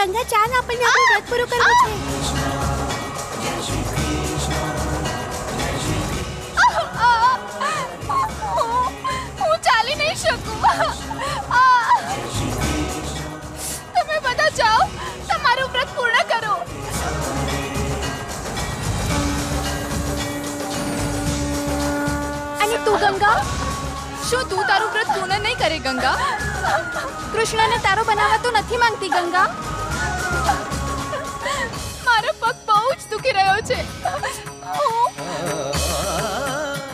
ગંગા ચાલ આપણને આપણું વ્રત પૂરું કરવું છે. હું ચાલી નહીં શકું. તમે બધા જાઓ, તમારું વ્રત પૂર્ણ કરો. અને તું ગંગા, શું તું તારું વ્રત પૂર્ણ નહીં કરે ગંગા? કૃષ્ણને તારો બનાવવા તો નથી માંગતી ગંગા. મારો પગ બહુ જ દુખી રહ્યો છે.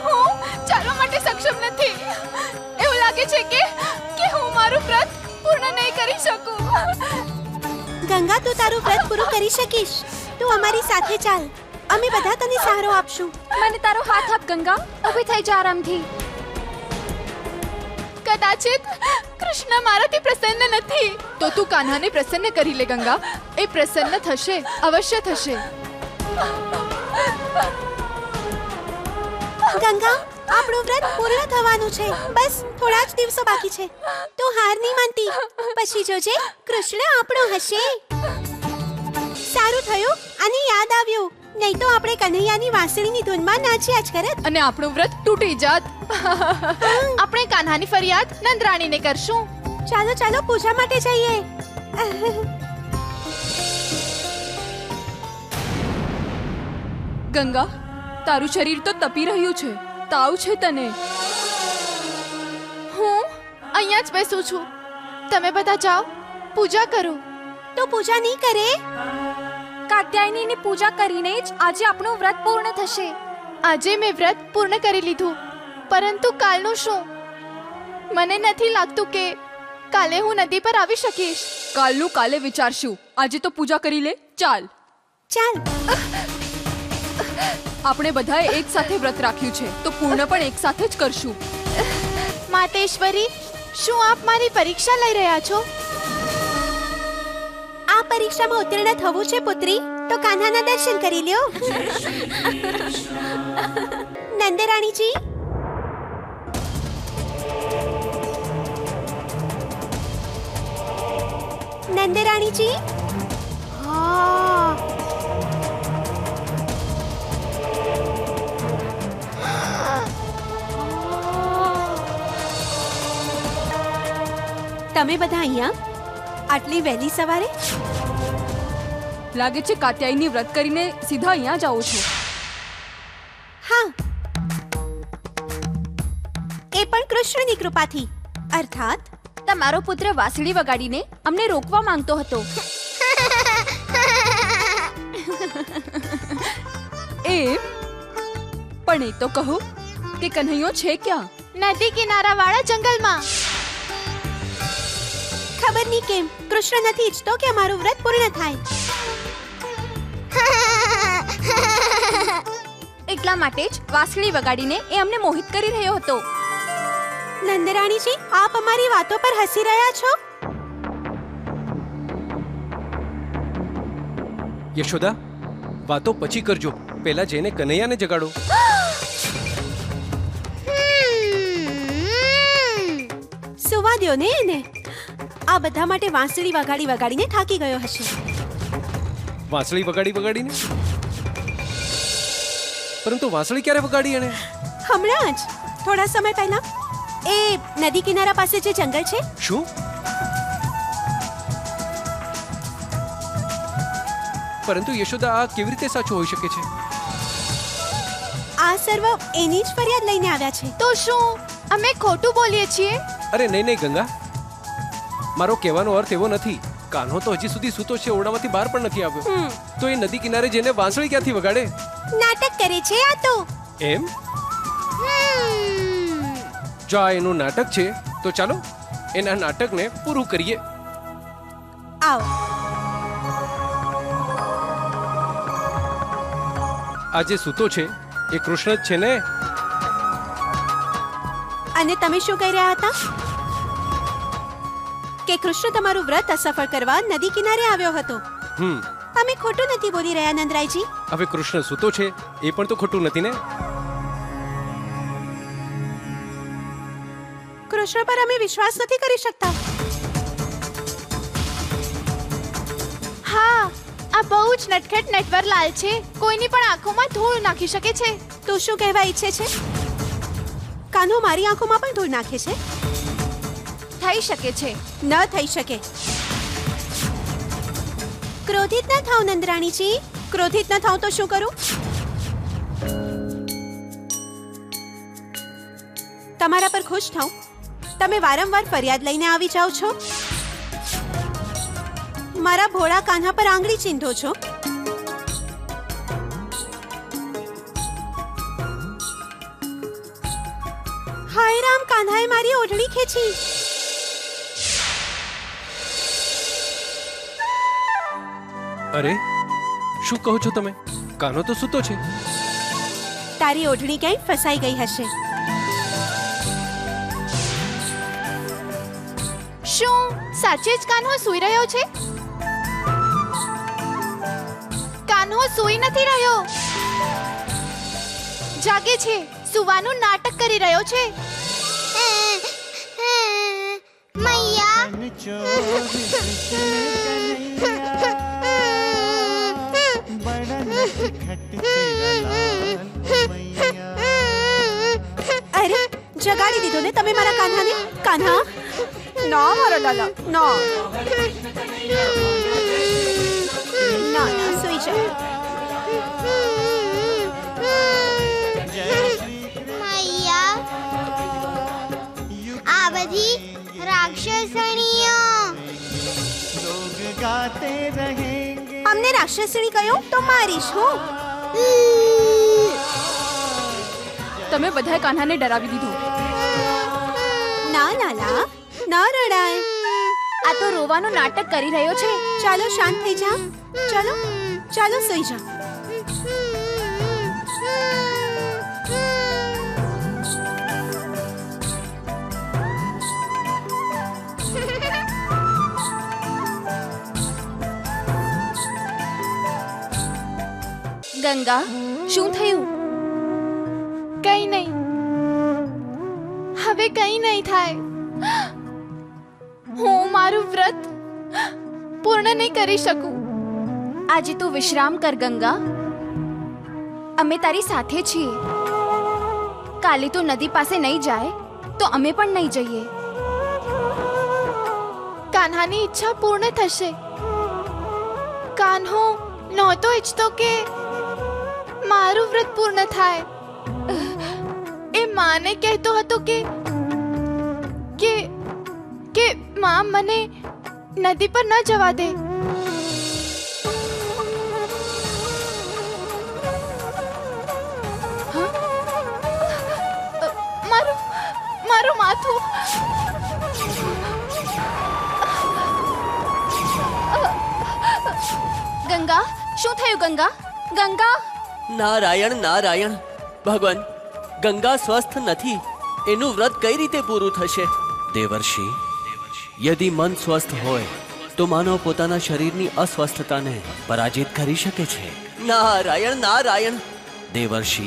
હું ચાલવા માટે સક્ષમ નથી. એવું લાગે છે કે હું મારું વ્રત પૂર્ણ નહીં કરી શકું. ગંગા, તું તારું વ્રત પૂરું કરી શકીશ. તું અમારી સાથે ચાલ, અમે બધા તને સહારો આપશું. મને તારો હાથ આપ ગંગા. ઊભી થઈ જા આરામથી. કદાચિત કૃષ્ણ મારાથી પ્રસન્ન નથી, તો તું કાન્હાને પ્રસન્ન કરી લે ગંગા. એ પ્રસન્ન થશે, અવશ્ય થશે. ગંગા, આપણું વ્રત પૂર્ણ થવાનું છે. બસ થોડા જ દિવસો બાકી છે. તું હાર નહીં માનતી. પછી જોજે, કૃષ્ણ આપણો હશે. સારું થયું અને યાદ આવ્યું, નહીં તો આપણે કન્હૈયાની વાંસળીની ધૂનમાં નાચ્યા જ કરત. અને આપણું વ્રત તૂટી જાત. આપણે કાન્હાની ફરિયાદ નંદરાણીને કરશું. ચાલો ચાલો પૂજા માટે જઈએ. ગંગા, તારું શરીર તો તપી રહ્યું છે. તાવ છે તને. હું અહીંયા જ બેસું છું. તમે બધા જાઓ, પૂજા કરો. તું પૂજા નહીં કરે? કાત્યાયનીની પૂજા કરીને જ આજે આપણું વ્રત પૂર્ણ થશે. આજે મેં વ્રત પૂર્ણ કરી લીધું, પરંતુ કાલનું શું? મને નથી લાગતું કે કાલે હું નદી પર આવી શકીશ. કાલનું કાલે વિચારશું. આજે તો પૂજા કરી લે. ચાલ ચાલ. આપણે બધાએ એક સાથે વ્રત રાખ્યું છે, તો પૂર્ણ પણ એક સાથે જ કરશું. માતેશ્વરી, શું આપ મારી પરીક્ષા લઈ રહ્યા છો? આ પરીક્ષામાં ઉત્તીર્ણ થવું છે પુત્રી, તો કાન્હાના દર્શન કરી લ્યો. નંદરાણીજી, નંદરાણીજી. હા, તમે બધા અહીંયા આટલી વહેલી સવારે? લાગે છે કાત્યાયની વ્રત કરીને સીધા અહીંયા જ આવો છો. હા, એ પણ કૃષ્ણની કૃપાથી. અર્થાત તમારો પુત્ર વાંસળી વગાડીને અમને રોકવા માંગતો હતો. પણ એ તો કહો કે કન્હૈયો છે ક્યાં? નદી કિનારા વાળા જંગલમાં. ખબર નહીં કેમ કૃષ્ણ નથી ઈચ્છતો કે અમારું વ્રત પૂર્ણ થાય. એટલા માટે જ વાંસળી વગાડીને એ અમને મોહિત કરી રહ્યો હતો. નંદરાણીજી, આપ અમારી વાતો પર હસી રહ્યા છો? યશોદા, વાતો પછી કરજો. પહેલા જઈને કનૈયાને જગાડો. સુવા દ્યો ને એને. આ બધા માટે વાંસળી વગાડીને થાકી ગયો હશે. વાંસળી વગાડીને? પરંતુ વાંસળી ક્યારે વગાડી એને? હમણાં જ, થોડા સમય પહેલા. એ નદી કિનારા પાસે જે જંગલ છે. શું? પરંતુ યશોદા, આ કેવી રીતે સાચું હોઈ શકે છે? આ સર્વ એની જ ફરિયાદ લઈને આવ્યા છે. તો શું અમે ખોટું બોલીએ છીએ? અરે નહીં ગંગા, મારો કહેવાનો અર્થ એવો નથી. કાન્હો તો હજી સુધી સૂતો છે, ઓરડામાંથી બહાર પણ નથી આવ્યો. તો એ નદી કિનારે જઈને વાંસળી ક્યાંથી વગાડે? નાટક કરે છે આ તો. એમ? જો આ એનું નાટક છે, તો ચાલો એના નાટકને પૂરું કરીએ. આવો. આ જે સૂતો છે એ કૃષ્ણ જ છે ને? અને તમે શું કહી રહ્યા હતા? કે કૃષ્ણ તમારું વ્રત અસફળ કરવા નદી કિનારે આવ્યો હતો. અમે ખોટું નથી બોલી રહ્યા નંદરાયજી. હવે કૃષ્ણ સૂતો છે એ પણ તો ખોટું નથી ને? કૃષ્ણ પર અમે વિશ્વાસ નથી કરી શકતા. હા, આ બહુ જ નટખટ નટવરલાલ છે. કોઈની પણ આંખોમાં ધૂળ નાખી શકે છે. તું શું કહેવા ઈચ્છે છે? કાન્હો મારી આંખોમાં પણ ધૂળ નાખે છે? થઈ શકે છે. ન થઈ શકે. ક્રોધિત ન થાવ નંદરાણીજી. ક્રોધિત ન થાવ તો શું કરું? તમારા પર ખુશ થાઉં? તમે વારંવાર ફરિયાદ લઈને આવી જાઓ છો. મારા ભોળા કાન્હા પર આંગળી ચીંધો છો. હાય રામ, કાન્હાએ મારી ઓઢણી ખેંચી. અરે શું કહો છો તમે? કાનો તો સૂતો છે. તારી ઓઢણી ક્યાંય ફસાઈ ગઈ હશે. શું સાચે જ કાન્હો સૂઈ રહ્યો છે? કાન્હો સૂઈ નથી રહ્યો, જાગે છે. સૂવાનું નાટક કરી રહ્યો છે. અરે જગાડી દીધો ને તમે મારા કાન્હાને. કાન્હા, ના મારા લાલા, ના ના ના, સૂઈ જાઓ. મૈયા, આ બધી રાક્ષસણીઓ. અમને રાક્ષસણી કહ્યો તો મારીશ હું. તમે બધાએ કાન્હાને ડરાવી દીધો. ના લાલા, ના રડાય. આ તો રોવાનું નાટક કરી રહ્યો છે. ચાલો શાંત થઈ જા. ચાલો ચાલો સૂઈ જા. ગંગા, શું થયું? કઈ નહીં, હવે કઈ નહીં થાય. હું મારું વ્રત પૂર્ણ નહીં કરી શકું. આજે તું વિશ્રામ કર ગંગા. અમે તારી સાથે છીએ. કાલે તું નદી પાસે નહીં જાય તો અમે પણ નહીં જઈએ. કાન્હાની ઈચ્છા પૂર્ણ થશે. કાન્હો નહોતો ઈચ્છતો કે મારું વ્રત પૂર્ણ થાય. એ માને કહેતો હતો કે માં મને નદી પર ન જવા દે. મારું માથું. ગંગા, શું થયું ગંગા? ગંગા, નારાયણ નારાયણ. ભગવાન, ગંગા સ્વસ્થ નથી. એનું વ્રત કઈ રીતે પૂરું થશે? દેવર્ષિ, યદિ મન સ્વસ્થ હોય તો માનવ પોતાના શરીરની અસ્વસ્થતાને પરાજિત કરી શકે છે. નારાયણ નારાયણ. દેવર્ષિ,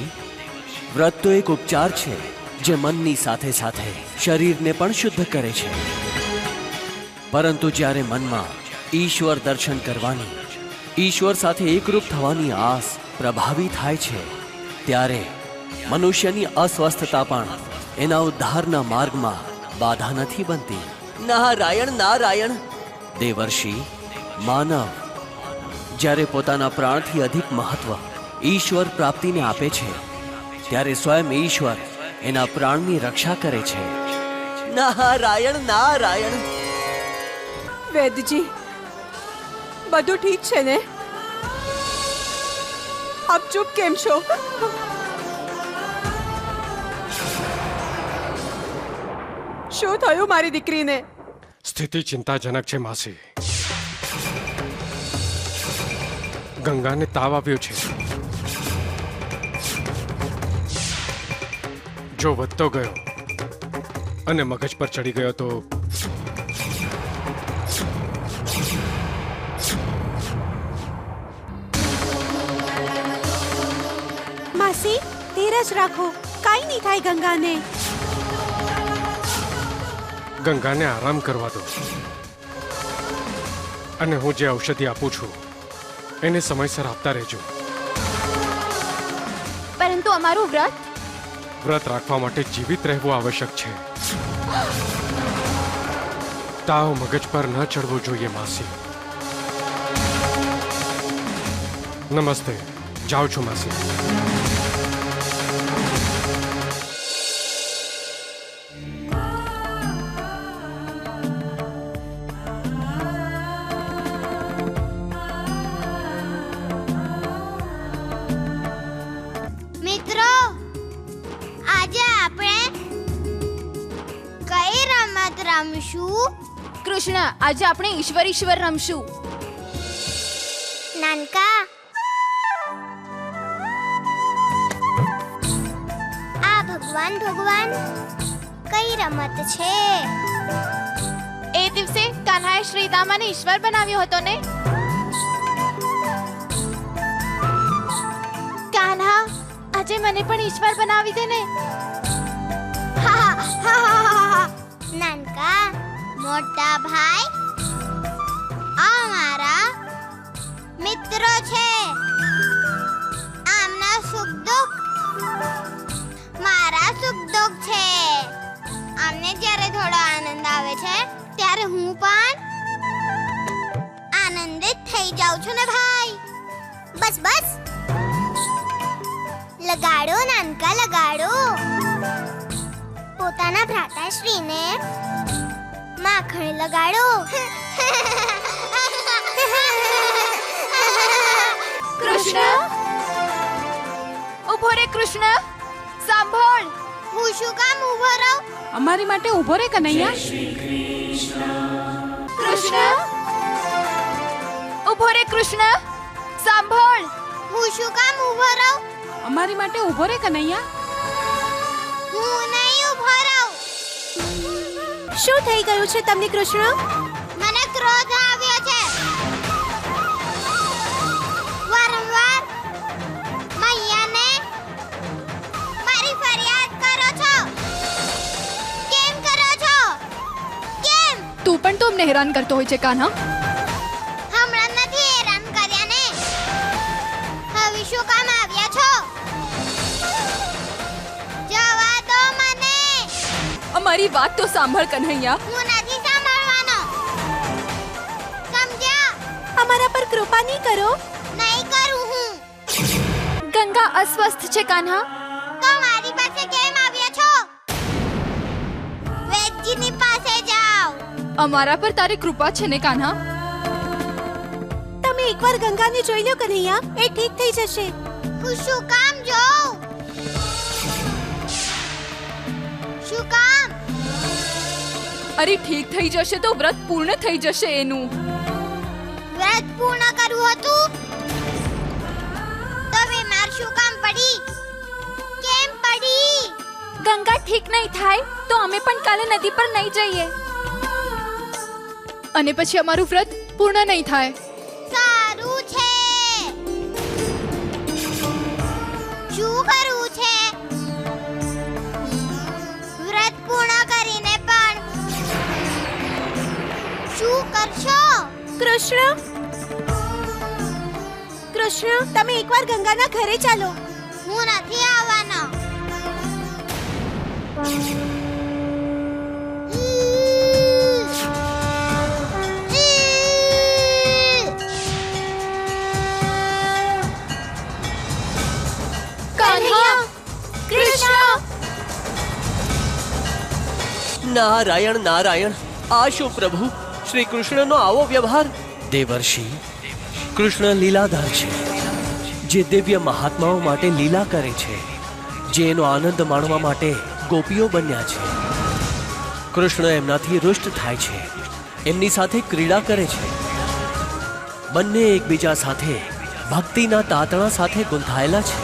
વ્રત તો એક ઉપચાર છે જે મનની સાથે સાથે શરીરને પણ શુદ્ધ કરે છે. પરંતુ જ્યારે મનમાં ઈશ્વર દર્શન કરવાની, ઈશ્વર સાથે એકરૂપ થવાની આસ પ્રભાવી થાય છે, ત્યારે મનુષ્યની અસ્વસ્થતા પણ એના ઉદ્ધારના માર્ગમાં બાધા નથી બનતી. નારાયણ નારાયણ. દેવર્ષિ, માનવ જ્યારે પોતાના પ્રાણથી અધિક મહત્વ ઈશ્વર પ્રાપ્તિને આપે છે, ત્યારે સ્વયં ઈશ્વર એના પ્રાણની રક્ષા કરે છે. નારાયણ નારાયણ. વેદજી, બધું ઠીક છે ને? આપ ચૂપ કેમ છો? શું થયું મારી દીકરીને? સ્થિતિ ચિંતાજનક છે માસી. ગંગાને તાવ આવ્યો છે. જો વધતો ગયો અને મગજ પર ચડી ગયો તો માસી, ધીરજ રાખો. કાઈ નહીં થાય ગંગાને. ગંગાને આરામ કરવા દો. અને હું જે ઔષધિ આપું છું એને સમયસર આપતા રહેજો. પરંતુ અમારું વ્રત વ્રત રાખવા માટે જીવિત રહેવું આવશ્યક છે. તાવ મગજ પર ન ચડવો જોઈએ માસી. નમસ્તે. જાઉં છું માસી. મિત્રો, આજે આપણે કઈ રમત રમશું? કૃષ્ણ, આજે આપણે ઈશ્વર ઈશ્વર રમશું. નાનકા, આ ભગવાન ભગવાન કઈ રમત છે? એ દિવસે કાન્હાએ શ્રીદામાને ઈશ્વર બનાવ્યો હતો ને? કાન્હા, આજે મને પણ ઈશ્વર બનાવી દે ને. નાનકા, મોટા ભાઈ, આ મારા મિત્રો છે. આમના સુખ દુઃખ મારા સુખ દુઃખ છે. આમને જ્યારે થોડો આનંદ આવે છે ત્યારે હું પણ આનંદિત થઈ જાઉં છું ને ભાઈ. બસ બસ, લગાડો નાનકા, લગાડો. પોતાના ભ્રાતાશ્રીને માખણ લગાડો. કૃષ્ણ, ઉભો રે કૃષ્ણ, સાંભળ. હું શું કામ ઊભો રહું? અમારી માટે ઊભો રે કનૈયા. કૃષ્ણ, ઉભો રે કૃષ્ણ, સાંભળ. હું શું કામ ઊભો રહું? અમારી માટે ઊભો રે કનૈયા. હું નહીં ઊભો રહું. શું થઈ ગયું છે તમને કૃષ્ણ? મને ક્રોધ આવ્યો છે. વારંવાર મૈયાને મારી ફરિયાદ કરો છો. કેમ કરો છો? કેમ? તું પણ તો અમને હેરાન કરતો હોય છે કાન્હા. હમણાં નથી હેરાન કર્યા ને. હવે શું કામ આવ્યા છો? જવા દો મને. અમારી વાત તો સાંભળ કન્હૈયા. હું નથી સાંભળવાનો. સમજ્યા? અમારા પર કૃપા નહીં કરો. નહીં કરું હું. ગંગા અસ્વસ્થ છે કાન્હા. તો મારી પાસે કેમ આવ્યા છો? વૈદ્યની પાસે જાઓ. અમારા પર તારી કૃપા છે ને કાન્હા. તમે એકવાર ગંગાને જોઈ લો કન્હૈયા, એ ઠીક થઈ જશે. હું શું કામ જોઉં? શું કામ? અરે ઠીક થઈ જશે તો વ્રત પૂર્ણ થઈ જશે એનું. વ્રત પૂર્ણ કરવું હતું તો બીમાર શું કામ પડી? કેમ પડી? ગંગા ઠીક નહીં થાય તો અમે પણ કાલે નદી પર નહીં જઈએ. અને પછી અમારું વ્રત પૂર્ણ નહીં થાય. સારું છે. શું કરવું છે? વ્રત પૂર્ણ કરીને પણ શું કરશો? કૃષ્ણ, કૃષ્ણ, તમે એકવાર ગંગાના ઘરે ચાલો. હું નથી આવવાનો. કાન્હા, કૃષ્ણ. નારાયણ નારાયણ, આ શું પ્રભુ? શ્રી કૃષ્ણનો આવો વ્યવહાર? દેવર્ષિ, કૃષ્ણ લીલાધાર છે, જે દિવ્ય મહાત્માઓ માટે લીલા કરે છે, જે એનો આનંદ માણવા માટે ગોપીઓ બન્યા છે. કૃષ્ણ એમનાથી રુષ્ટ થાય છે, એમની સાથે ક્રીડા કરે છે. બંને એકબીજા સાથે ભક્તિના તાતણા સાથે ગૂંથાયેલા છે.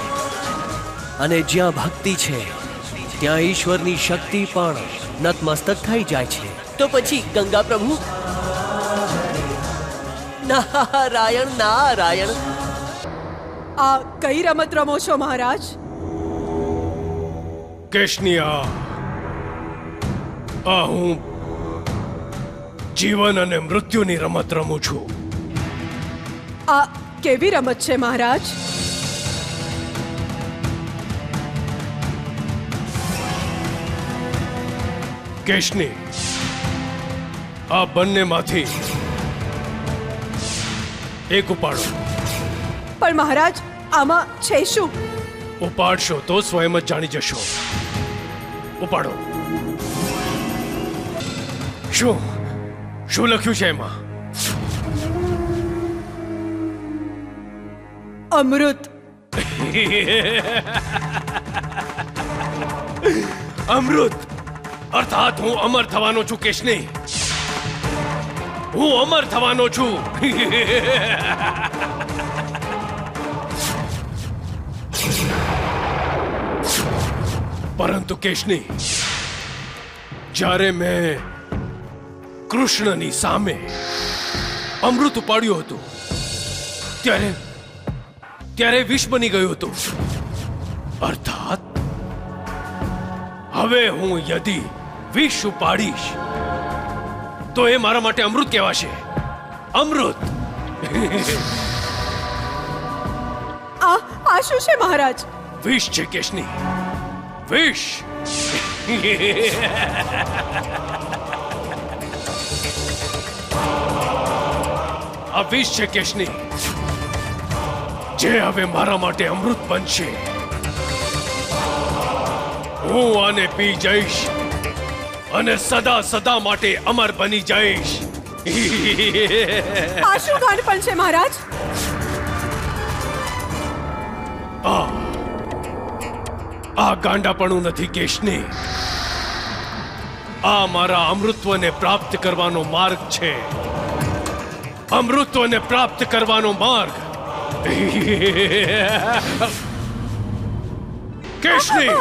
અને જ્યાં ભક્તિ છે ત્યાં ઈશ્વરની શક્તિ પણ નતમસ્તક થઈ જાય છે. તો પછી ગંગા પ્રભુ? નારાયણ નારાયણ. આ કઈ રમત રમો છો મહારાજ? કેશનિયા, આ હું જીવન અને મૃત્યુની રમત રમું છું. આ કેવી રમત છે મહારાજ? કેશની, આ બંનેમાંથી એક ઉપાડો. પણ મહારાજ આમાં છે શું? ઉપાડશો તો સ્વયં જ જાણી જશો. ઉપાડો. શું શું લખ્યું છે એમાં? અમૃત. અમૃત અર્થાત હું અમર થવાનો છું કેશની. હું અમર થવાનો છું. પરંતુ કેશની, જ્યારે મેં કૃષ્ણની સામે અમૃત ઉપાડ્યું હતું ત્યારે વિષ બની ગયું હતું. અર્થાત હવે હું યદિ વિષ ઉપાડીશ તો એ મારા માટે અમૃત કહેવાશે. અમૃત. આ શું છે મહારાજ? વિષ છે કેશની, વિષ. આ વિષ છે કેશની, જે હવે મારા માટે અમૃત બનશે. હું આને પી જઈશ અને સદા સદા માટે અમર બની જઈશ. આ શું ગાંડપણ છે મહારાજ? આ ગાંડાપણું નથી કેશની, આ મારા અમૃતત્વને પ્રાપ્ત કરવાનો માર્ગ છે. અમૃતત્વને પ્રાપ્ત કરવાનો માર્ગ. કેશની,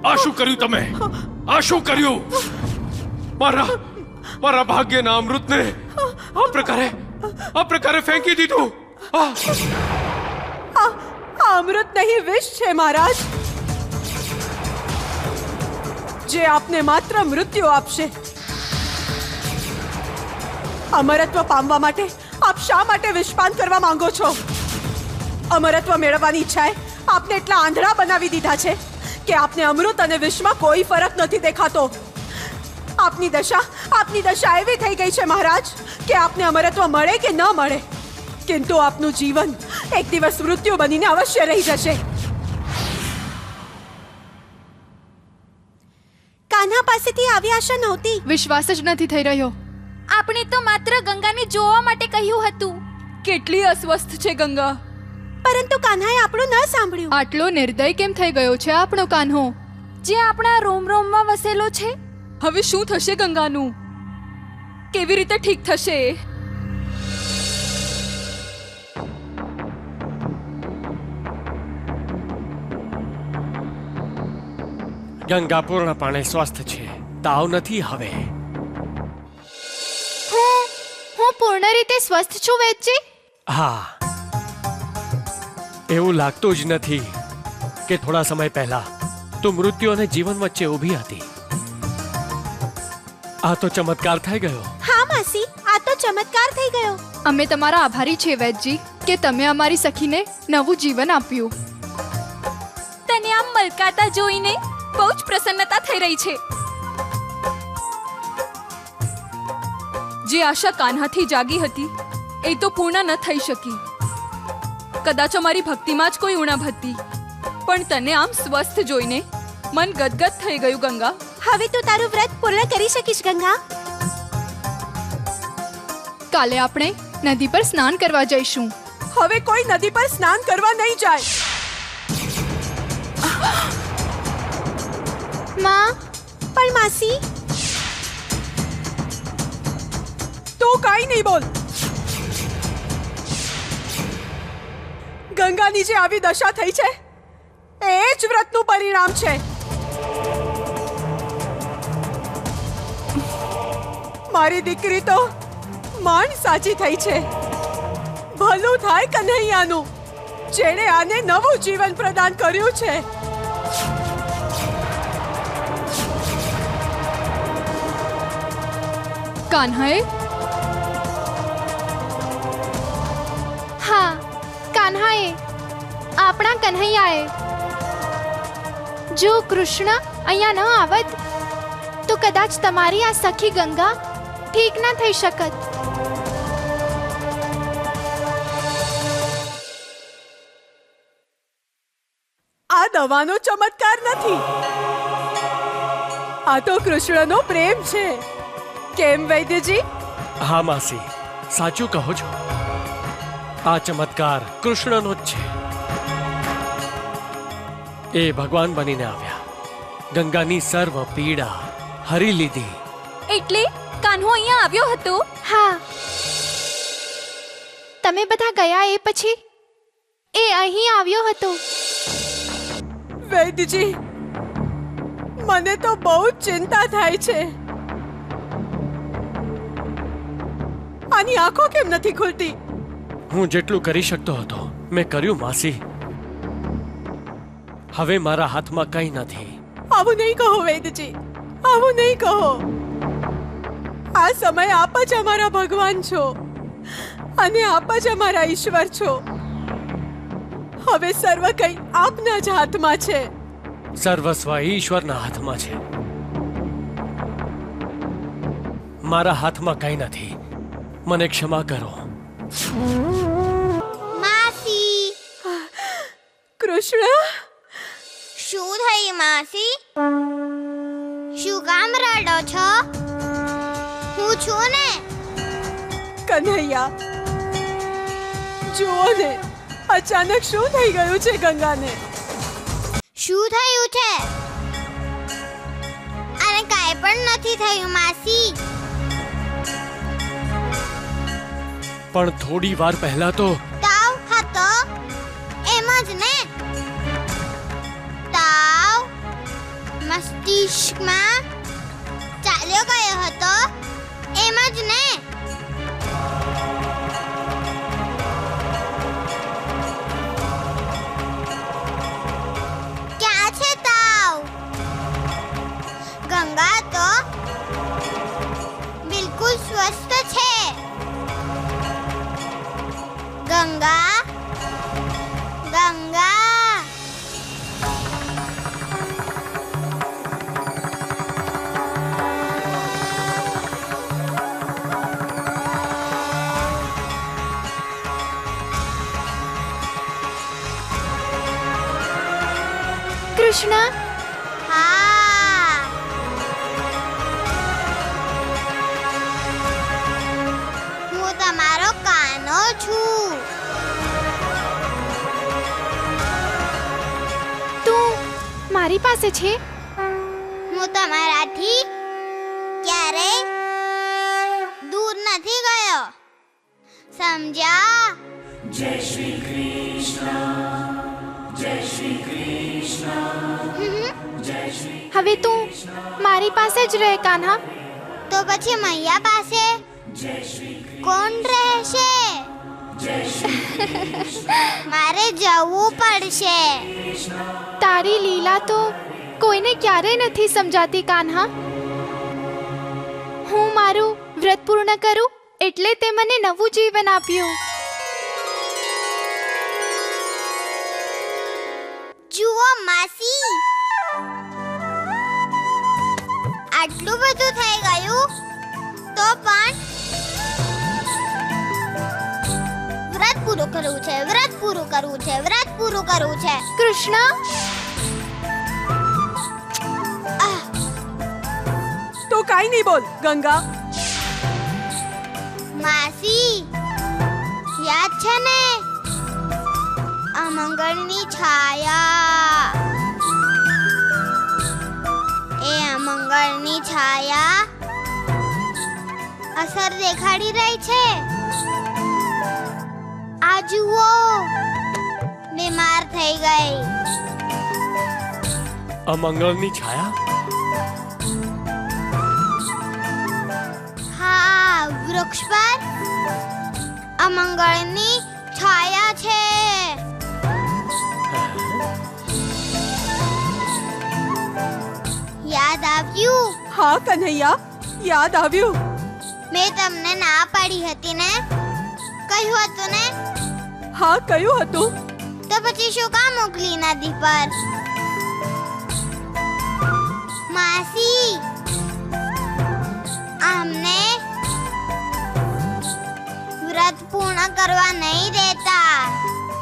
આ શું કર્યું તમે? આ શું કર્યું? મારા ભાગ્યના અમૃતને આ પ્રકારે ફેંકી દીધું. આ અમૃત નહીં, વિષ છે મહારાજ, જે આપને માત્ર મૃત્યુ આપશે. અમરત્વ પામવા માટે આપ શા માટે વિષપાન કરવા માંગો છો? અમરત્વ મેળવવાની ઈચ્છાએ આપને એટલા આંધળા બનાવી દીધા છે કે આપને અમૃત અને વિષમાં કોઈ ફરક નથી દેખાતો. આપની દશા એવી થઈ ગઈ છે મહારાજ કે આપને અમરત્વ મળે કે ન મળે, કિંતુ આપનું જીવન એક દિવસ મૃત્યુ બનીને અવશ્ય રહી જશે. કાન્હા પાસેથી આવી આશા નહોતી. વિશ્વાસ જ નથી થઈ રહ્યો. આપણે તો માત્ર ગંગાને જોવા માટે કહ્યું હતું. કેટલી અસ્વસ્થ છે ગંગા. પરંતુ કાન્હાએ આપણું ન સાંભળ્યું. આટલો નિર્દય કેમ થઈ ગયો છે આપણો કાન્હો, જે આપણા રોમ રોમમાં વસેલો છે? હવે શું થશે ગંગાનું? કેવી રીતે ઠીક થશે? ગંગા પૂર્ણપણે સ્વસ્થ છે, તાવ નથી હવે. હું પૂર્ણ રીતે સ્વસ્થ છું વૈદ્યજી. હા, એવું લાગતું જ નથી કે થોડા સમય પહેલા તું મૃત્યુ અને જીવન વચ્ચે ઊભી હતી. આ તો ચમત્કાર થઈ ગયો. હા માસી, આ તો ચમત્કાર થઈ ગયો. અમે તમારા આભારી છીએ વૈદ્યજી કે તમે અમારી સખીને નવું જીવન આપ્યું. તને આમ મલકાતા જોઈને બહુ જ પ્રસન્નતા થઈ રહી છે. જે આશા કાન્હાથી જાગી હતી એ તો પૂર્ણ ન થઈ શકી. કદાચ અમારી ભક્તિમાં જ કોઈ ઉણપ હતી, પણ તને આમ સ્વસ્થ જોઈને મન ગદગદ થઈ ગયું ગંગા. હવે તું તારું વ્રત પૂર્ણ કરી શકીશ ગંગા. કાલે આપણે નદી પર સ્નાન કરવા જઈશું. હવે કોઈ નદી પર સ્નાન કરવા નહીં જાય. માં, પણ માસી, તું કાઈ નહીં બોલ. ગંગાની જે આવી દશા થઈ છે એ જ વ્રતનું પરિણામ છે. મારી દીકરી તો માંડ સાચી થઈ છે. ભલું થાય કન્હૈયાનું, જેણે આને નવું જીવન પ્રદાન કર્યું છે. કાન્હાએ કાન્હાએ, આપણા કન્હૈયાએ. જો કૃષ્ણ અહીંયા ન આવત તો કદાચ તમારી આ સખી ગંગા ઠીક ન થઈ શકત. આ દવાનો ચમત્કાર નથી, આ તો કૃષ્ણનો પ્રેમ છે. કેમ વૈદ્યજી? હા માસી, સાચું કહો છો. આ ચમત્કાર કૃષ્ણનો જ છે. એ ભગવાન બનીને આવ્યા, ગંગાની સર્વ પીડા હરી લીધી. એટલે કાન્હો અહીંયા આવ્યો હતો? હા, તમે બધા ગયા એ પછી એ અહીં આવ્યો હતો. વૈદ્યજી, મને તો બહુ જ ચિંતા થાય છે. આની આંખો કેમ નથી ખુલતી? હું જેટલું કરી શકતો હતો મેં કર્યું માસી. હવે મારા હાથમાં કંઈ નથી. આવું નહીં કહો વૈદ્યજી, આવું નહીં કહો. આ સમય આપ જ અમારા ભગવાન છો અને આપ જ અમારા ઈશ્વર છો. હવે સર્વ કંઈ આપના જ હાથમાં છે. સર્વસ્વ ઈશ્વરના હાથમાં છે. મારા હાથમાં કંઈ નથી. મને ક્ષમા કરો. માસી, કૃષ્ણ, શું થયું માસી? શું કામ રડો છો? હું છું ને. કન્હૈયા, જુઓ ને, અચાનક શું થઈ ગયું છે ગંગાને? શું થયું છે? અને કાંઈ પણ નથી થયું માસી. પણ થોડી વાર પહેલા તો તાવ હતો એમ જ ને? તાવ મસ્તિષ્કમાં ચાલ્યો ગયો હતો એમ જ ને? ક્યાં છે તાવ? ગંગા તો બિલકુલ સ્વસ્થ છે. ગંગા, ગંગા. કૃષ્ણ, હા, હું તમારો કાનો છું. તું મારી પાસે છે? હું તમારાથી ક્યારેય દૂર નથી ગયો, સમજ્યા? હવે તું મારી પાસે જ રહે કાન્હા. તો પછી મૈયા પાસે કોણ રહેશે? મારે જવું પડશે. તારી લીલા તો કોઈને ક્યારેય નથી સમજાતી કાન્હા. હું મારું વ્રત પૂર્ણ કરું એટલે તે મને નવું જીવન આપ્યું. જુઓ માસી, આટલું બધું થઈ ગયું તો પણ વ્રત પૂરું કરવું છે, વ્રત પૂરું કરવું છે, વ્રત પૂરું કરવું છે. કૃષ્ણ, તો કાઈ નહીં બોલ ગંગા. માસી, યાદ છે ને અમંગળની છાયા? એ અમંગળની છાયા અસર દેખાડી રહી છે. આ જુઓ, બીમાર થઈ ગઈ. અમંગળની છાયા? હા, વૃક્ષ પર અમંગળની છાયા છે. યાદ આવ્યું? હા કન્હૈયા, યાદ આવ્યું. મેં તમને ના પાડી હતી ને, કહ્યું હતું ને? હા કયું હતું? તો પછી શું કામ મોકલી નદી પર? માસી, અમને વ્રત પૂર્ણ કરવા નહીં દેતા.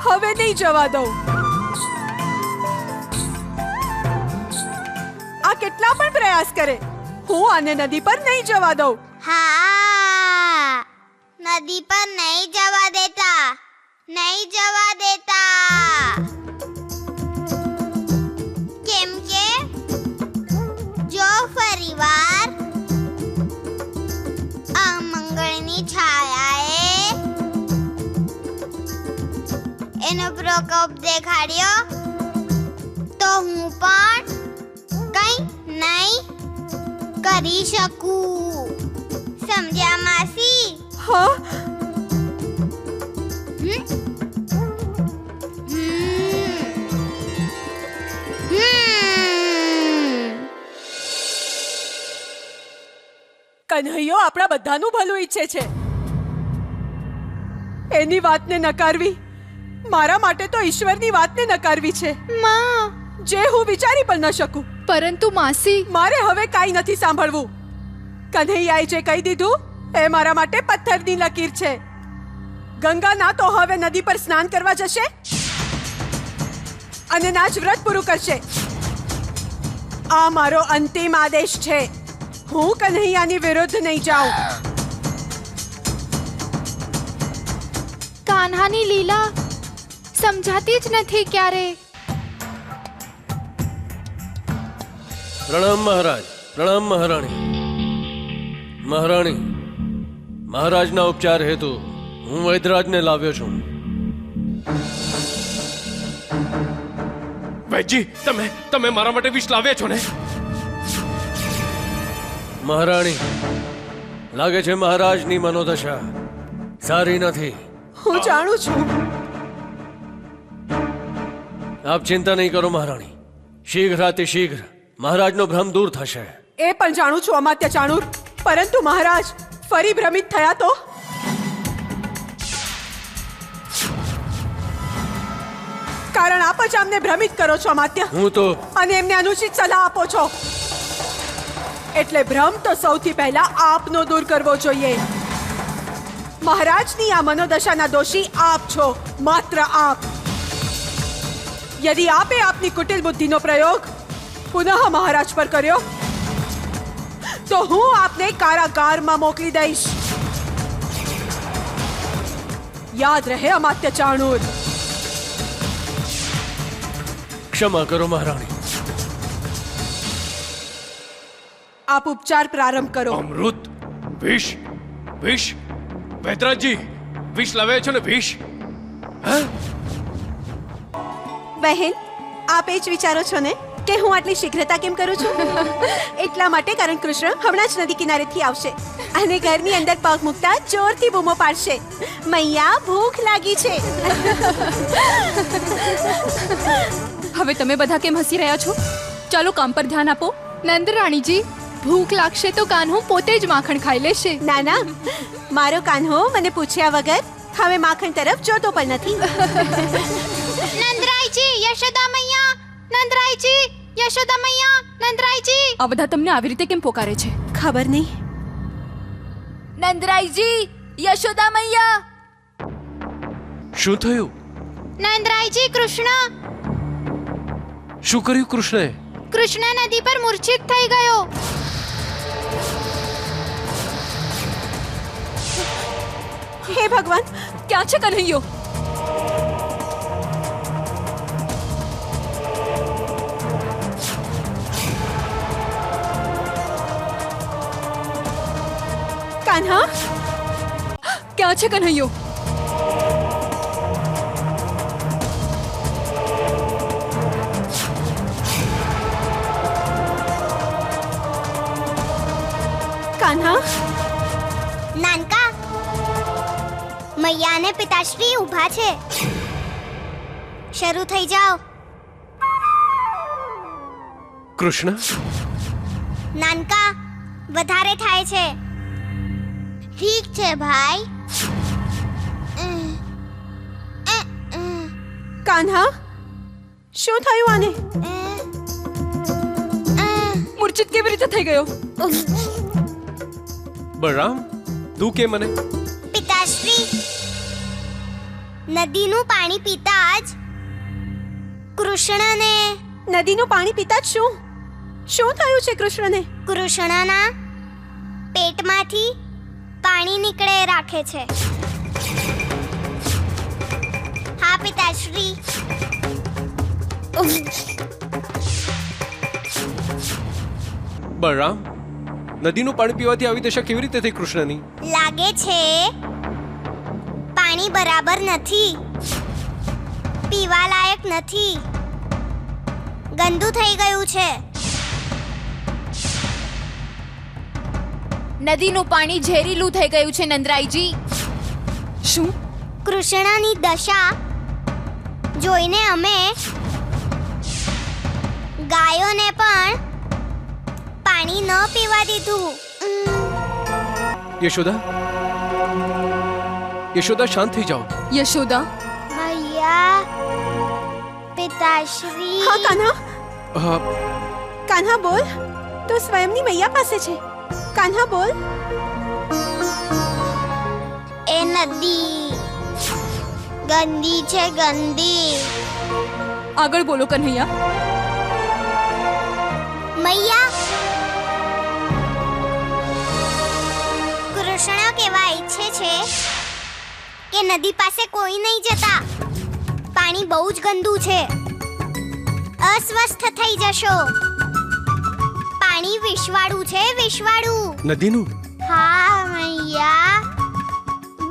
હવે નહીં જવા દઉં. આ કેટલા પણ પ્રયાસ કરે, હું આને નદી પર નહીં જવા દઉં. હા, નદી પર નહીં જવા દેતા, નહીં જવા દેતા. કેમ કે જો ફરીવાર આ મંગળની છાયાએ એનો પ્રકોપ દેખાડ્યો તો હું પણ કંઈ નહીં કરી શકું. સમજ્યા માસી? હા, કન્હૈયો આપણા બધાનું ભલું ઈચ્છે છે. એની વાતને નકારવી મારા માટે તો ઈશ્વરની વાતને નકારવી છે, માં, જે હું વિચારી પણ ન શકું. પરંતુ માસી, મારે હવે કાંઈ નથી સાંભળવું. કન્હૈયાએ જે કહી દીધું એ મારા માટે પથ્થરની લકીર છે. ગંગા ના તો હવે નદી પર સ્નાન કરવા જશે અને ના જ વ્રત પૂરું કરશે. આ મારો અંતિમ આદેશ છે. હું કન્હૈયાની વિરુદ્ધ નહીં જાઉં. કાન્હાની લીલા સમજાતી જ નથી ક્યારે. પ્રણામ મહારાજ, પ્રણામ મહારાણી. મહારાણી, મહારાજના ઉપચાર હેતુ હું વૈદ્યરાજને લાવ્યો છું. વૈદજી, તમે મારા માટે વિષ લાવ્યા છો ને? મહારાણી, લાગે છે મહારાજની મનોદશા સારી નથી. હું જાણું છું. આપ ચિંતા નહીં કરો મહારાણી. શીઘ્ર મહારાજનો ભ્રમ દૂર થશે. એ પણ જાણું છું અમાત્ય ચાણૂર, પરંતુ મહારાજ ફરી ભ્રમિત થયા તો? કારણ આપ જ અમને ભ્રમિત કરો છો અમાત્ય, હું તો અને એમને અનુચિત સલાહ આપો છો. એટલે ભ્રમ તો સૌથી પહેલા આપનો દૂર કરવો જોઈએ. મહારાજની આ મનોદશાના દોષી આપ છો, માત્ર આપ. યદિ આપે આપની કુટિલ બુદ્ધિનો પ્રયોગ પુનઃ મહારાજ પર કર્યો તો હું આપને કારાગારમાં મોકલી દઈશ. યાદ રહે અમાત્ય ચાણૂર. ક્ષમા કરો મહારાણી. આપ ઉપચાર પ્રારંભ કરો. અમૃત, વિષ, વૈદ્યરાજજી, વિષ લાવ્યા છો ને? વિષ? બહેન, આપ એ જ વિચારો છો ને કે હું આટલી શીઘ્રતા કેમ કરું છું? એટલા માટે કારણ કૃષ્ણ હમણાં જ નદી કિનારેથી આવશે અને ઘરની અંદર પગ મૂકતા જોરથી બૂમો પાડશે, મૈયા ભૂખ લાગી છે. હવે તમે બધા કેમ હસી રહ્યા છો? ચાલો કામ પર ધ્યાન આપો. નંદરાણીજી, ભૂખ લાગશે તો કાન્હો પોતે જ માખણ ખાઈ લેશે. ના ના, મારો કાન્હો મને પૂછ્યા વગર હવે માખણ તરફ જોતો પણ નથી. નંદરાયજી, યશોદા મૈયા, નંદરાયજી, યશોદા મૈયા, નંદરાયજી. આ બધા તમને આવી રીતે કેમ પોકારે છે? ખબર નહીં. નંદરાયજી, યશોદા મૈયા. શું થયું? નંદરાયજી, કૃષ્ણ શું કર્યું કૃષ્ણે? કૃષ્ણ નદી પર મૂર્છિત થઈ ગયો. હે ભગવાન, ક્યાં છે કન્હૈયો? કાન્હા, ક્યાં છે કન્હૈયો? કાન્હા, નાનકા, મૈયા અને પિતાશ્રી ઊભા છે. શરૂ થઈ જાઓ. કૃષ્ણ, નાનકા, વધારે થાય છે. ઠીક છે ભાઈ. કાન્હા શું થયું આને? મૂર્છિત કેવી રીતે થઈ ગયો? બળરામ તું કે મને પિતાશ્રી, નદીનું પાણી પીતા જ કૃષ્ણને નદીનું પાણી પીતા જ શું થયું છે કૃષ્ણને? કૃષ્ણના પેટમાંથી પાણી નીકળે રાખે છે. હા પિતાશ્રી. બળરામ નદીનું પાણી પીવાથી આવી દશા કેવી રીતે થઈ કૃષ્ણની? લાગે છે પાણી બરાબર નથી, પીવા લાયક નથી, ગંદુ થઈ ગયું છે. નદીનું પાણી ઝેરીલું થઈ ગયું છે નંદરાયજી. શું? કૃષ્ણની દશા જોઈને અમે ગાયોને પણ પાણી ન પીવા દીધું. યશોદા શાંત થઈ જાઓ. યશોદા, મૈયા, પિતાશ્રી. હા કાન્હા, હા, કાન્હા બોલ. તું સ્વયંની મૈયા પાસે છે. કાન્હા બોલ. એ નદી ગંદી છે, ગંદી. આગળ બોલો કન્હૈયા. મૈયા, કૃષ્ણ કેવા ઈચ્છે છે કે નદી પાસે કોઈ નહીં જતા. પાણી બહુ જ ગંદુ છે, અસ્વસ્થ થઈ જશો. પાણી વિષવાળું છે, વિષવાળું. નદીનું? હા મૈયા,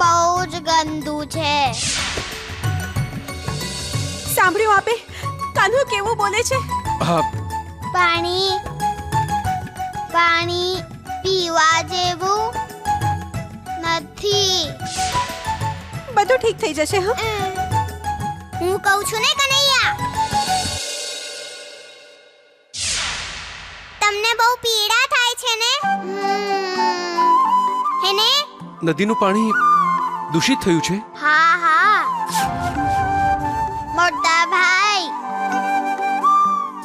બહુ જ ગંદુ છે. સાંભળ્યું આપે? કાન્હુ કેવું બોલે છે? હા, પાણી પાણી પીવા જેવું નથી. બધું ઠીક થઈ જશે. હા, હું કહું છું ને કનૈયા, તમને બહુ પીડા થાય છે ને? હેને? નદીનું પાણી દૂષિત થયું છે. હા હા મોટા ભાઈ,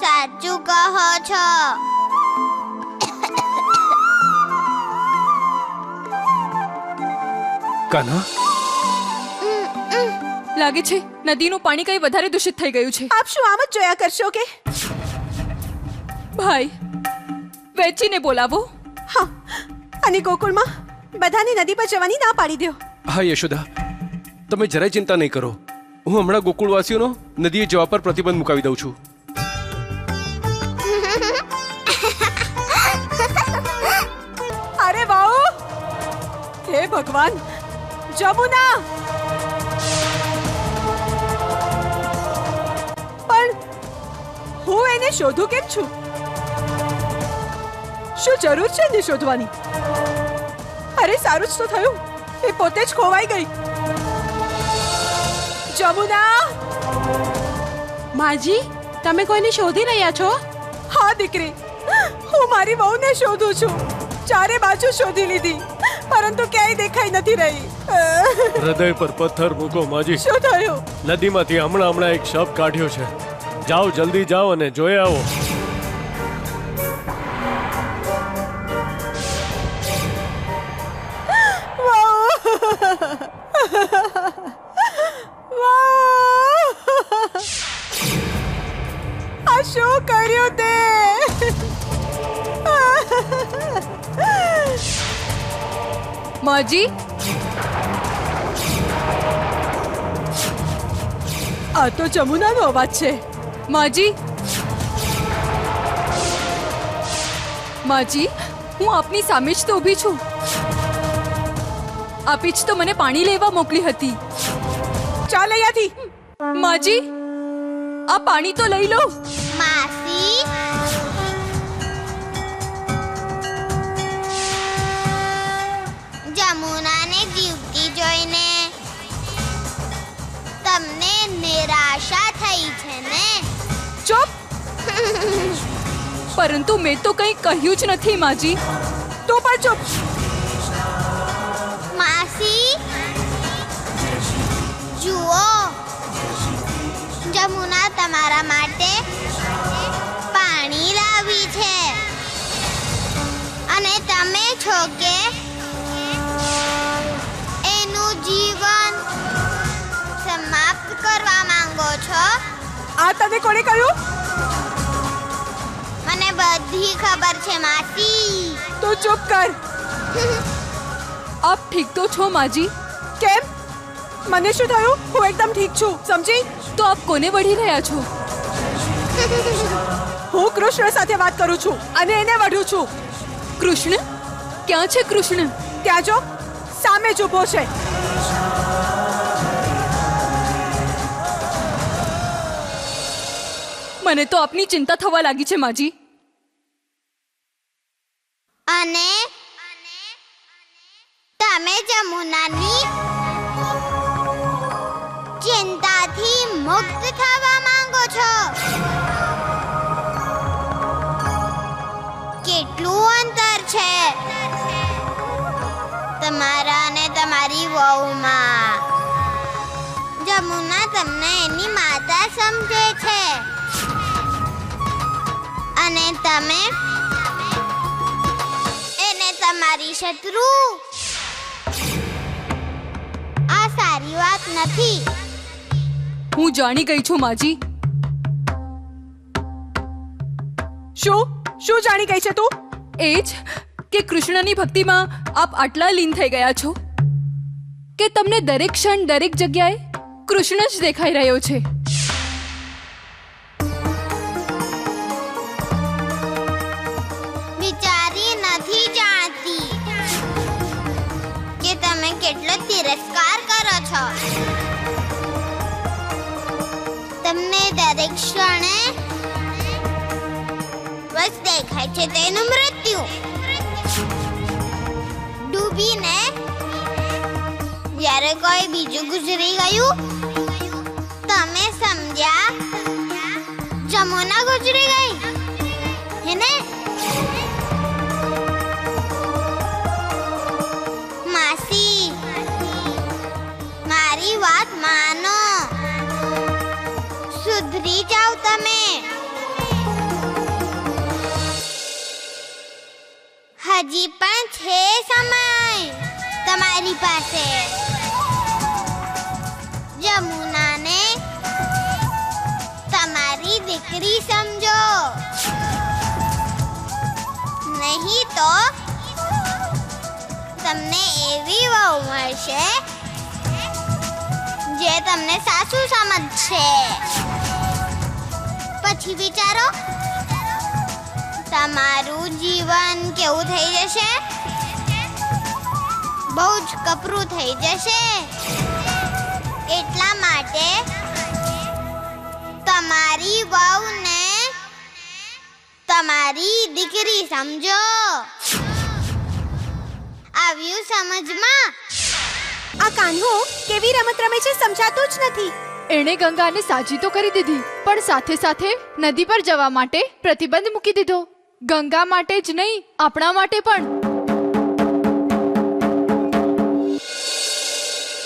સાચું કહો છો. કાન્હા, લાગે છે નદીનું પાણી કઈ વધારે દૂષિત થઈ ગયું છે. આપ શું આમ જ જોયા કરશો કે? ભાઈ, વેચીને બોલાવો. હા, અને ગોકુળમાં બધાને નદી પર જવાની ના પાડી દો. હા યશોદા, તમે જરાય ચિંતા નહીં કરો. હું હમણાં ગોકુળવાસીઓનો નદીએ જવા પર પ્રતિબંધ મુકાવી દઉં છું. અરે વાહ! હે ભગવાન, જમુના! પણ હું એને શોધું કેમ છું? શું જરૂર છે ને શોધવાની? અરે સારું જ તો થયું, એ પોતે જ ખોવાઈ ગઈ. જમુના! માજી, તમે કોઈને શોધી રહ્યા છો? હા દીકરી, હું મારી વહુને શોધું છું. ચારે બાજુ શોધી લીધી, પરંતુ ક્યાંય દેખાઈ નથી રહી. હૃદય પર પથ્થર મૂકો માજી. શું થયું? નદીમાંથી હમણાં એક શબ કાઢ્યો છે. જાઓ, જલ્દી જાઓ અને જોઈ આવો. આ શું કર્યું તે? માજી, આ તો જમુનાનો અવાજ છે. માજી, માજી, હું આપની સામે જ તો ઊભી છું. આપી જ તો મને પાણી લેવા મોકલી હતી. ચાલ અહીંયાથી. માજી, આ પાણી તો લઈ લો. માસી, જમુનાને જીવતી જોઈને તમને નિરાશા થઈ છે ને? ચૂપ! પરંતુ મેં તો કંઈ કહ્યું જ નથી માજી. તું પણ ચૂપ. માસી, જુઓ, અને તમે છો કે એનું જીવન સમાપ્ત કરવા માંગો છો? આ તને કોણે કહ્યું? મને બધી ખબર છે માસી. તું ચૂપ કર. આપ ઠીક તો છો માજી? કેમ? મને શું થયું? હું એકદમ ઠીક છું, સમજી? તો આપ કોને વળી રહ્યા છો? હું કૃષ્ણ સાથે વાત કરું છું અને એને વઢું છું. કૃષ્ણ? ક્યાં છે કૃષ્ણ? ત્યાં જો, સામે જ ઊભો છે. મને તો આપની ચિંતા થવા લાગી છે માજી. અને તમે જમુનાની ચિંતાથી મુક્ત થવા માંગો છો? કેટલું અંતર છે તમારા અને તમારી વહુમાં? જમુના તમને એની માતા સમજે છે અને તમે એને તમારી શત્રુ. આ સારી વાત નથી. હું જાણી ગઈ છું માજી. શું જાણી ગઈ છે તું? એ જ કે કૃષ્ણની ભક્તિમાં આપ આટલા લીન થઈ ગયા છો કે તમને દરેક ક્ષણ દરેક જગ્યાએ કૃષ્ણ જ દેખાઈ રહ્યો છે. વિચારી નથી જાણતી કે તમે કેટલો તિરસ્કાર કરો છો. તમને દરેક ક્ષણે બસ દેખાય છે તેનું મૃત્યુ. ડૂબીને જ્યારે કોઈ બીજું ગુજરી ગયું તમે સમજ્યા જમુના ગુજરી ગઈ હેને? માસી, મારી વાત માનો. સુધરી જાઓ તમે. હજી પણ છે સમય તમારી પાસે. જમુનાને તમારી દીકરી સમજો, નહીં તો તમને એવી વહુ મળશે જે તમને સાસુ સમજશે. પછી વિચારો તમારું જીવન કેવું થઈ જશે? બહુ જ કપરું થઈ જશે. એટલા માટે તમારી વહુને તમારી દીકરી સમજો. આવ્યું સમજમાં? આ કાન્હો કેવી રમત રમે છે સમજાતું જ નથી. એણે ગંગાને સાજી તો કરી દીધી, પણ સાથે સાથે નદી પર જવા માટે પ્રતિબંધ મૂકી દીધો. ગંગા માટે જ નહીં, આપણા માટે પણ.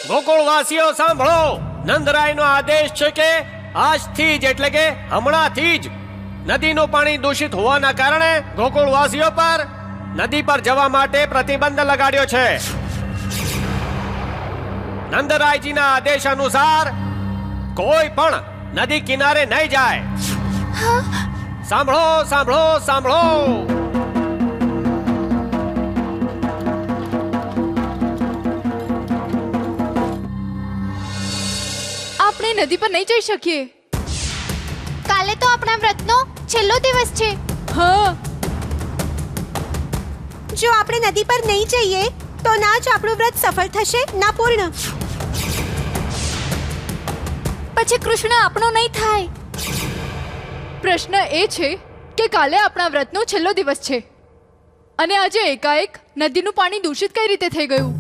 ગોકુળવાસીઓ સાંભળો, નંદરાયનો આદેશ છે કે આજથી જ એટલે કે હમણાંથી જ નદીનું પાણી દૂષિત હોવાના કારણે ગોકુળવાસીઓ પર નદી પર જવા માટે પ્રતિબંધ લગાડ્યો છે. નંદરાયજીના આદેશ અનુસાર કોઈ પણ નદી કિનારે નહીં જાય. સાંભળો સાંભળો સાંભળો. આપણે નદી પર નહીં જઈ શકીએ. કાલે તો આપણા વ્રતનો છેલ્લો દિવસ છે. હા, જો આપણે નદી પર નહીં જઈએ તો ના જ આપણું વ્રત સફળ થશે ના પૂર્ણ. પછી કૃષ્ણ આપણો નહીં થાય. પ્રશ્ન એ છે કે કાલે આપણા વ્રતનો છેલ્લો દિવસ છે અને આજે એકાએક નદીનું પાણી દૂષિત કઈ રીતે થઈ ગયું?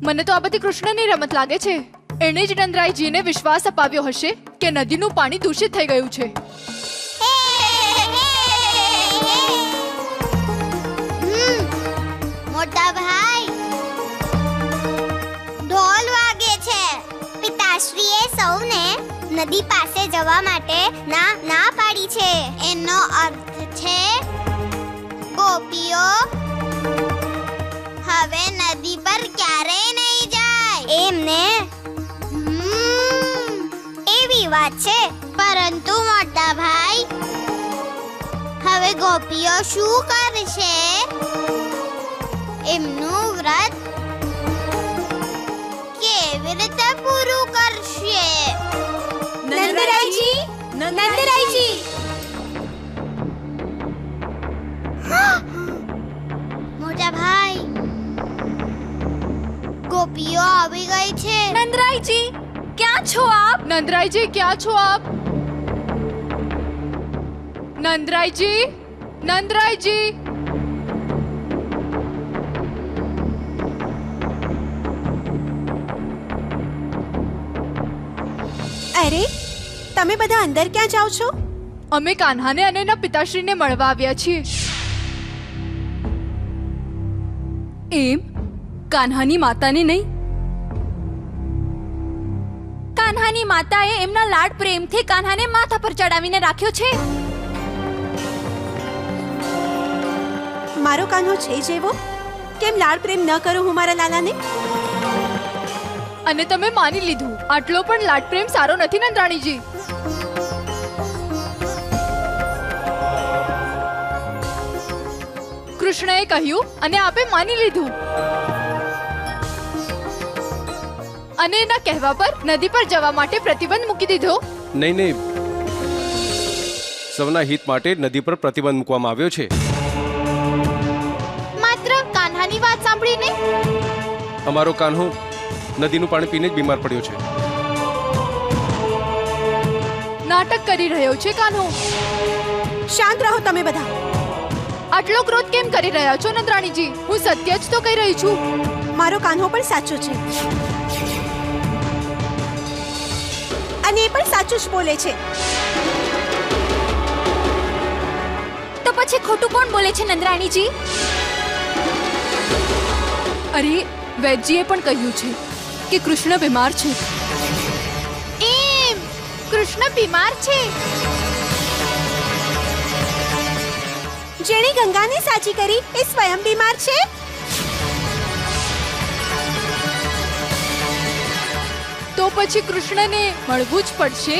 મને તો આ બધી કૃષ્ણની રમત લાગે છે. એણે જ નંદરાયજીને વિશ્વાસ અપાવ્યો હશે કે નદીનું પાણી દૂષિત થઈ ગયું છે. મોટા ભાઈ, ઢોલ વાગે છે. પિતાશ્રીએ સૌને નદી પાસે જવા માટે ના પાડી છે. એનો અર્થ છે વાત છે, પરંતુ મોટા ભાઈ હવે ગોપીઓ શું કરશે? એમનું વ્રત કેવી રીતે પૂરું કરશે? નંદરાયજી, નંદરાયજી, મોટા ભાઈ ગોપીઓ આવી ગઈ છે. નંદરાયજી, ક્યાં છો આપ? નંદરાયજી, ક્યાં છો આપ? નંદરાયજી, નંદરાયજી. અરે તમે બધા અંદર ક્યાં જાઓ છો? અમે કાન્હાને અને એના પિતાશ્રીને મળવા આવ્યા છીએ. એમ કાન્હાની માતાને નહીં? કાન્હાની માતાએ એમના લાડ પ્રેમથી કાન્હાને માથા પર ચડાવીને રાખ્યો છે. મારો કાન્હો છે જેવો, કેમ લાડ પ્રેમ ન કરું હું મારા લાલાને? અને તમે માની લીધું. આટલો પણ લાડ પ્રેમ સારો નથી નંદરાણીજી. કૃષ્ણએ કહ્યું અને આપે માની લીધું. અને એના કહેવા પર નદી પર જવા માટે પ્રતિબંધ મૂકી દીધો. નહીં નહીં, સૌના હિત માટે નદી પર પ્રતિબંધ મૂકવામાં આવ્યો છે. માત્ર કાન્હાની વાત સાંભળીને? અમારો કાન્હો નદીનું પાણી પીને જ બીમાર પડ્યો છે. નાટક કરી રહ્યો છે કાન્હો. શાંત રહો તમે બધા. આટલો ક્રોધ કેમ કરી રહ્યા છો નંદરાણીજી? હું સત્ય જ તો કહી રહી છું. મારો કાન્હો પણ સાચો છે અને એ પણ સાચું જ બોલે છે. તો પછી ખોટું કોણ બોલે છે નંદરાણીજી? અરે વૈદ્યજીએ પણ કહ્યું છે કે કૃષ્ણ બીમાર છે. એમ કૃષ્ણ બીમાર છે? જેણે ગંગાને સાચી કરી એ સ્વયં બીમાર છે. તો પછી કૃષ્ણને મળવું જ પડશે.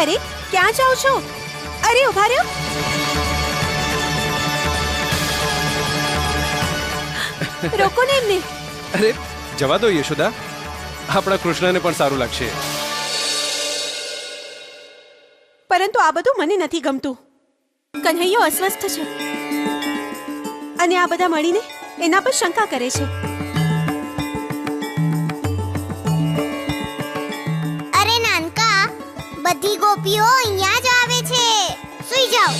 અરે ક્યાં જાઓ છો? અરે ઉભા રહ્યો. રોકો ને એમને. અરે જવા દો યશોદા, આપણા કૃષ્ણને પણ સારું લાગશે. પરંતુ આ બધું મને નથી ગમતું. કન્હૈયો અસ્વસ્થ છે અને આ બધા મળીને એના પર શંકા કરે છે. અરે નાનકા, બધી ગોપીઓ અહીંયા જ આવે છે. સૂઈ જાઓ.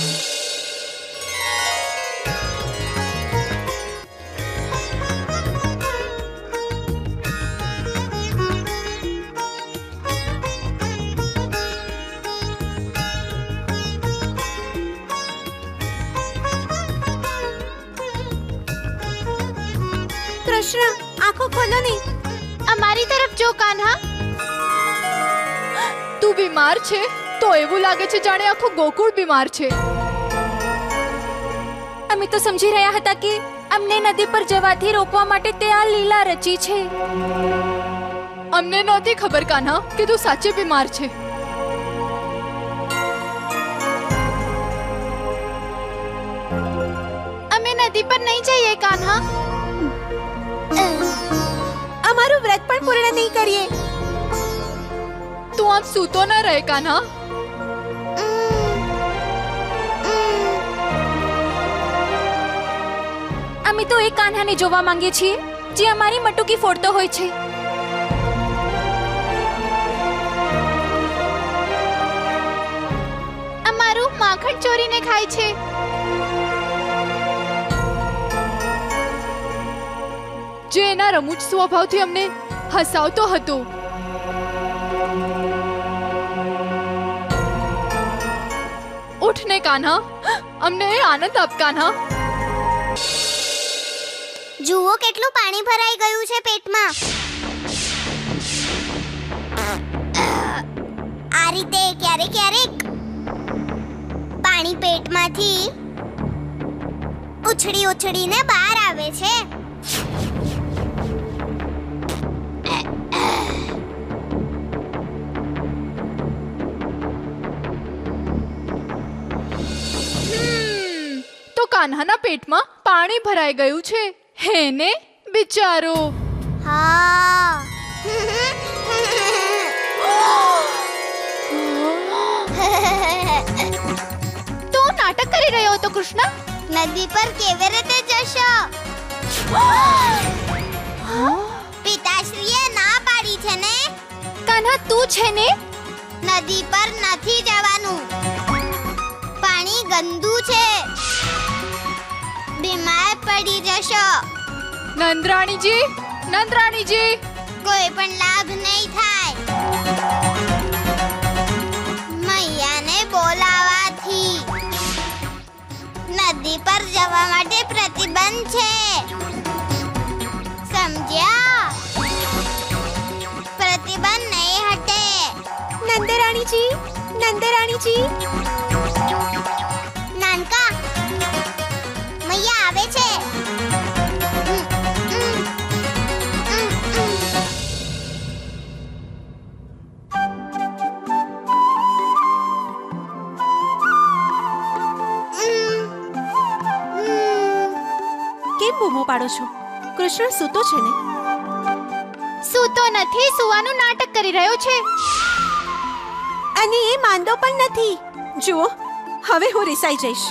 કૃષ્ણ, આંખો ખોલો ને. અમારી તરફ જો કાન્હા. તું બીમાર છે તો એવું લાગે છે જાણે આખું ગોકુળ બીમાર છે. અમે તો સમજી રહ્યા હતા કે અમને નદી પર જવાથી રોકવા માટે તે આ લીલા રચી છે. અમને નહોતી ખબર કાન્હા કે તું સાચે બીમાર છે. અમે નદી પર નહીં જઈએ કાન્હા. અમારું વ્રત પણ પૂર્ણ નહીં કરીએ. તું આમ સૂતો ન રહે કાન્હા. અમે તો એક કાન્હાને જોવા માંગીએ છીએ જે અમારી મટુકી ફોડતો હોય છે. અમારું માખણ ચોરીને ખાય છે. જે એના રમૂજ સ્વભાવથી અમને હસાવતો હતો. ઉઠ ને કાન્હા, અમને આનંદ આપ કાન્હા. જુઓ કેટલું પાણી ભરાઈ ગયું છે પેટમાં. આ રીતે ક્યારેક ક્યારેક પાણી પેટમાંથી ઉછળી ઉછળીને બહાર આવે છે. તો કાન્હાના પેટમાં પાણી ભરાઈ ગયું છે. હેને બિચારો. હા તો નાટક કરી રહ્યો હતો કૃષ્ણ. નદી પર કેવી રીતે જશો? પિતાશ્રીએ ના પાડી છે ને. કાન્હા તું છે ને. નદી પર નથી જવાનું. પાણી ગંદુ છે. બીમાર પડી જશો. નંદરાણીજી, નંદરાણીજી. કોઈ પણ લાભ નહીં થાય. મૈયાને બોલાવાથી નદી પર જવા માટે પ્રતિબંધ છે. સમજ્યા? પ્રતિબંધ નહીં હટે. નંદરાણીજી, નંદરાણીજી. નાનકા મૈયા આવે છે. કેમ બૂમો પાડો છો? કૃષ્ણ સૂતો છે ને? સૂતો નથી, સુવાનું નાટક કરી રહ્યો છે. અને એ માંદો પણ નથી. જુઓ, હવે હું રિસાઈ જઈશ.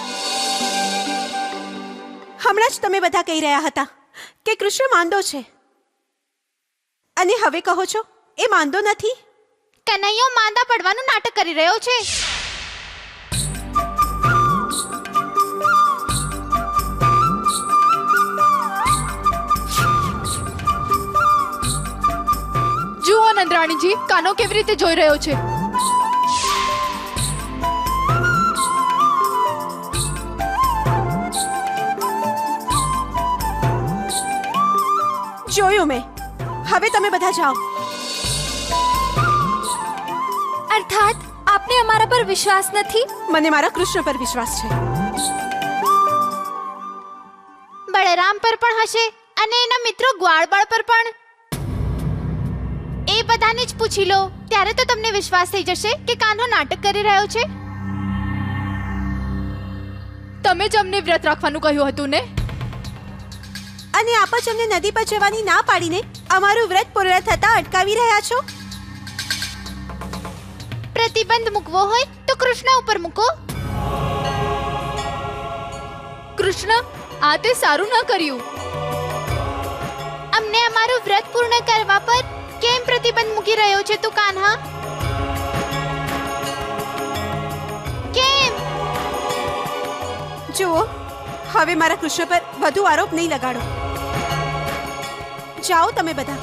હમણાં જ તમે બધા કહી રહ્યા હતા કે કૃષ્ણ માંદો છે, અને હવે કહો છો એ માંદો નથી. કનૈયો માંદા પડવાનું નાટક કરી રહ્યો છે. જુઓ નંદરાણીજી, કાનો કેવી રીતે જોઈ રહ્યો છે. જોયું મેં. હવે તમે બધા જાઓ. અર્થાત આપને અમારા પર વિશ્વાસ નથી. મને મારા કૃષ્ણ પર વિશ્વાસ છે. બળરામ પર પણ હશે અને એના મિત્રો ગ્વાળબાળ પર પણ. એ બધાને જ પૂછી લો, ત્યારે તો તમને વિશ્વાસ થઈ જશે કે કાન્હો નાટક કરી રહ્યો છે. તમે જ અમને વ્રત રાખવાનું કહ્યું હતું ને. અને આપ જ અમને નદી પર જવાની ના પાડીને અમારું વ્રત પૂર્ણ થતા અટકાવી રહ્યા છો. પ્રતિબંધ મૂકવો હોય તો કૃષ્ણ ઉપર મૂકો. કૃષ્ણ, આ તે સારું ન કર્યું. અમને અમારું વ્રત પૂર્ણ કરવા પર કેમ પ્રતિબંધ મૂકી રહ્યો છે તું કાન્હા? કેમ? જુઓ, હવે મારા કૃષ્ણ પર વધુ આરોપ નહીં લગાડો. જાઓ તમે બધા.